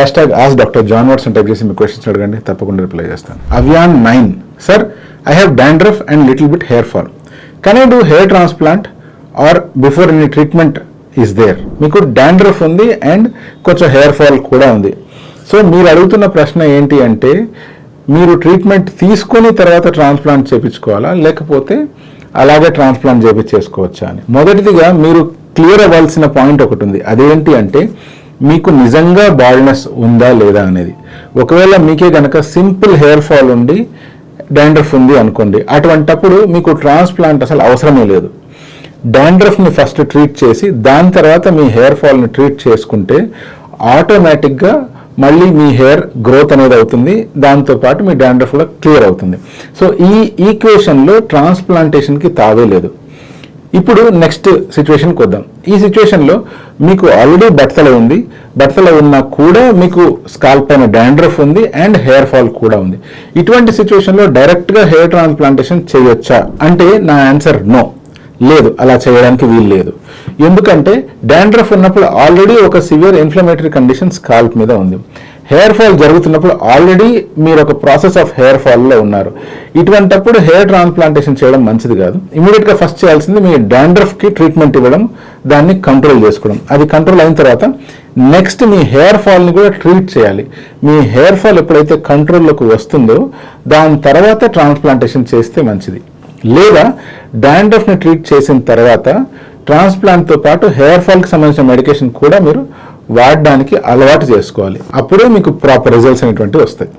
#AskDrJohn type చేసి మీ questions అడగండి, తప్పకుండా రిప్లై చేస్తాను. అవియాన్ 9, sir I have dandruff and little bit hair fall, can I do hair transplant or before any treatment is there? మీకు dandruff ఉంది and కొంచెం hair fall కూడా ఉంది. సో మీరు అడుగుతున్న ప్రశ్న ఏంటి అంటే, మీరు ట్రీట్మెంట్ తీసుకొని తర్వాత ట్రాన్స్ప్లాంట్ చేయించుకోవాలా, లేకపోతే అలాగే ట్రాన్స్ప్లాంట్ చేయించేసుకోవచ్చా అని. మొదటిదిగా మీరు క్లియర్ అవ్వాల్సిన పాయింట్ ఒకటి ఉంది. అదేంటి అంటే, మీకు నిజంగా బాల్నెస్ ఉందా లేదా అనేది. ఒకవేళ మీకే కనుక సింపుల్ హెయిర్ ఫాల్ ఉండి డాండ్రఫ్ ఉంది అనుకోండి, అటువంటప్పుడు మీకు ట్రాన్స్ప్లాంట్ అసలు అవసరమే లేదు. డాండ్రఫ్ని ఫస్ట్ ట్రీట్ చేసి దాని తర్వాత మీ హెయిర్ ఫాల్ని ట్రీట్ చేసుకుంటే ఆటోమేటిక్గా మళ్ళీ మీ హెయిర్ గ్రోత్ అనేది అవుతుంది, దాంతోపాటు మీ డాండ్రఫ్ కూడా క్లియర్ అవుతుంది. సో ఈ ఈక్వేషన్లో ట్రాన్స్ప్లాంటేషన్కి తావే లేదు. ఇప్పుడు నెక్స్ట్ సిచ్యువేషన్కి వద్దాం. ఈ సిచ్యువేషన్లో మీకు ఆల్రెడీ బట్టతల ఉంది, బట్టతల ఉన్నా కూడా మీకు స్కాల్ప్ పైన డాండ్రఫ్ ఉంది అండ్ హెయిర్ ఫాల్ కూడా ఉంది. ఇటువంటి సిచ్యువేషన్లో డైరెక్ట్గా హెయిర్ ట్రాన్స్ప్లాంటేషన్ చేయొచ్చా అంటే నా ఆన్సర్ నో, లేదు, అలా చేయడానికి వీలు లేదు. ఎందుకంటే డాండ్రఫ్ ఉన్నప్పుడు ఆల్రెడీ ఒక సివియర్ ఇన్ఫ్లమేటరీ కండిషన్ స్కాల్ప్ మీద ఉంది. హెయిర్ ఫాల్ జరుగుతున్నప్పుడు ఆల్రెడీ మీరు ఒక ప్రాసెస్ ఆఫ్ హెయిర్ ఫాల్లో ఉన్నారు. ఇటువంటప్పుడు హెయిర్ ట్రాన్స్ప్లాంటేషన్ చేయడం మంచిది కాదు. ఇమీడియట్గా ఫస్ట్ చేయాల్సింది మీ డాండ్రఫ్కి ట్రీట్మెంట్ ఇవ్వడం, దాన్ని కంట్రోల్ చేసుకోవడం. అది కంట్రోల్ అయిన తర్వాత నెక్స్ట్ మీ హెయిర్ ఫాల్ని కూడా ట్రీట్ చేయాలి. మీ హెయిర్ ఫాల్ ఎప్పుడైతే కంట్రోల్లోకి వస్తుందో దాని తర్వాత ట్రాన్స్ప్లాంటేషన్ చేస్తే మంచిది. లేదా డాండ్రఫ్ని ట్రీట్ చేసిన తర్వాత ట్రాన్స్ప్లాంట్తో పాటు హెయిర్ ఫాల్కి సంబంధించిన మెడికేషన్ కూడా మీరు వాడడానికి అలవాటు చేసుకోవాలి. అప్పుడే మీకు ప్రాపర్ రిజల్ట్స్ అనేటువంటివి వస్తాయి.